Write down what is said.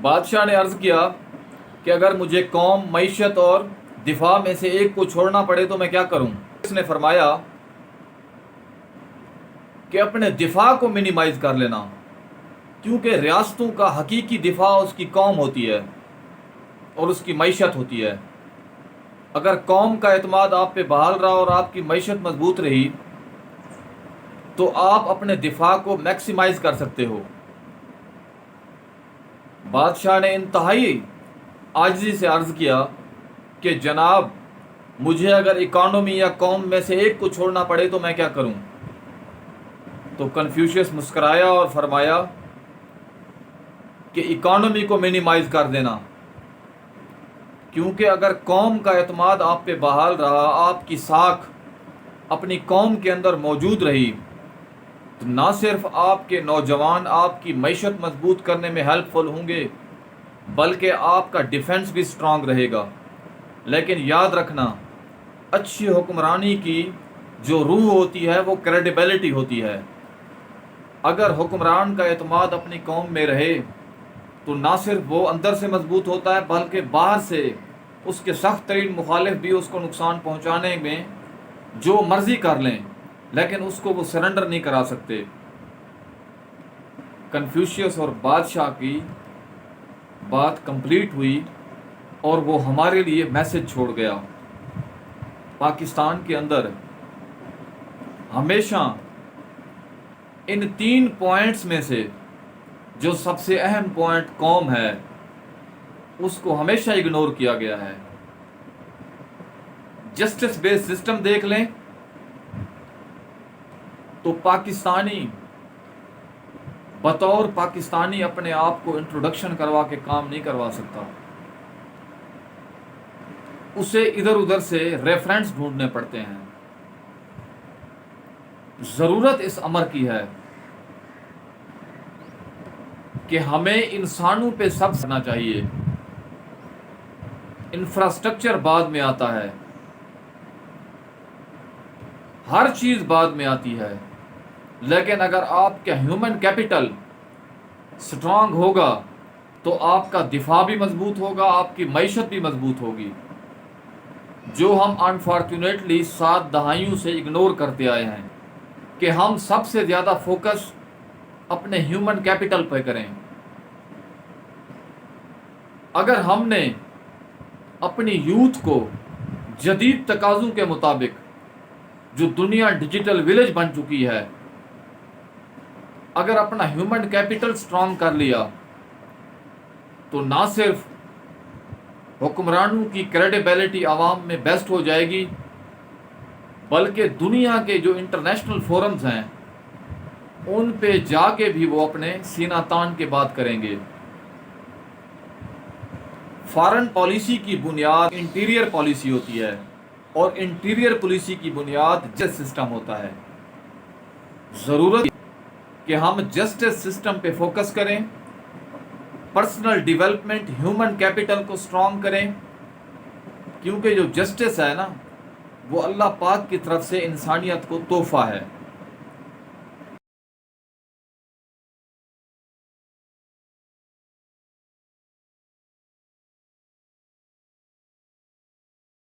بادشاہ نے عرض کیا کہ اگر مجھے قوم، معیشت اور دفاع میں سے ایک کو چھوڑنا پڑے تو میں کیا کروں؟ اس نے فرمایا کہ اپنے دفاع کو منیمائز کر لینا، کیونکہ ریاستوں کا حقیقی دفاع اس کی قوم ہوتی ہے اور اس کی معیشت ہوتی ہے۔ اگر قوم کا اعتماد آپ پہ بحال رہا اور آپ کی معیشت مضبوط رہی تو آپ اپنے دفاع کو میکسیمائز کر سکتے ہو۔ بادشاہ نے انتہائی عاجزی سے عرض کیا کہ جناب، مجھے اگر اکانومی یا قوم میں سے ایک کو چھوڑنا پڑے تو میں کیا کروں؟ تو کنفیوشیس مسکرایا اور فرمایا کہ اکانومی کو منیمائز کر دینا، کیونکہ اگر قوم کا اعتماد آپ پہ بحال رہا، آپ کی ساکھ اپنی قوم کے اندر موجود رہی، تو نہ صرف آپ کے نوجوان آپ کی معیشت مضبوط کرنے میں ہیلپ فل ہوں گے بلکہ آپ کا ڈیفنس بھی سٹرونگ رہے گا۔ لیکن یاد رکھنا، اچھی حکمرانی کی جو روح ہوتی ہے وہ کریڈیبلٹی ہوتی ہے۔ اگر حکمران کا اعتماد اپنی قوم میں رہے تو نہ صرف وہ اندر سے مضبوط ہوتا ہے بلکہ باہر سے اس کے سخت ترین مخالف بھی اس کو نقصان پہنچانے میں جو مرضی کر لیں لیکن اس کو وہ سرنڈر نہیں کرا سکتے۔ کنفیوشیس اور بادشاہ کی بات کمپلیٹ ہوئی اور وہ ہمارے لیے میسج چھوڑ گیا۔ پاکستان کے اندر ہمیشہ ان 3 پوائنٹس میں سے جو سب سے اہم پوائنٹ قوم ہے اس کو ہمیشہ اگنور کیا گیا ہے۔ جسٹس بیس سسٹم دیکھ لیں تو پاکستانی بطور پاکستانی اپنے آپ کو انٹروڈکشن کروا کے کام نہیں کروا سکتا، اسے ادھر ادھر سے ریفرنس ڈھونڈنے پڑتے ہیں۔ ضرورت اس امر کی ہے کہ ہمیں انسانوں پہ سب کرنا چاہیے۔ انفراسٹرکچر بعد میں آتا ہے، ہر چیز بعد میں آتی ہے، لیکن اگر آپ کا ہیومن کیپٹل سٹرونگ ہوگا تو آپ کا دفاع بھی مضبوط ہوگا، آپ کی معیشت بھی مضبوط ہوگی، جو ہم انفارچونیٹلی 7 دہائیوں سے اگنور کرتے آئے ہیں کہ ہم سب سے زیادہ فوکس اپنے ہیومن کیپٹل پہ کریں۔ اگر ہم نے اپنی یوتھ کو جدید تقاضوں کے مطابق، جو دنیا ڈیجیٹل ولیج بن چکی ہے، اگر اپنا ہیومن کیپٹل سٹرونگ کر لیا تو نہ صرف حکمرانوں کی کریڈیبلٹی عوام میں بیسٹ ہو جائے گی بلکہ دنیا کے جو انٹرنیشنل فورمز ہیں ان پہ جا کے بھی وہ اپنے سینہ تان کے بات کریں گے۔ فارن پالیسی کی بنیاد انٹیریئر پالیسی ہوتی ہے اور انٹیریئر پالیسی کی بنیاد جسٹس سسٹم ہوتا ہے۔ ضرورت کہ ہم جسٹس سسٹم پہ فوکس کریں، پرسنل ڈیولپمنٹ، ہیومن کیپٹل کو سٹرونگ کریں، کیونکہ جو جسٹس ہے نا وہ اللہ پاک کی طرف سے انسانیت کو تحفہ ہے۔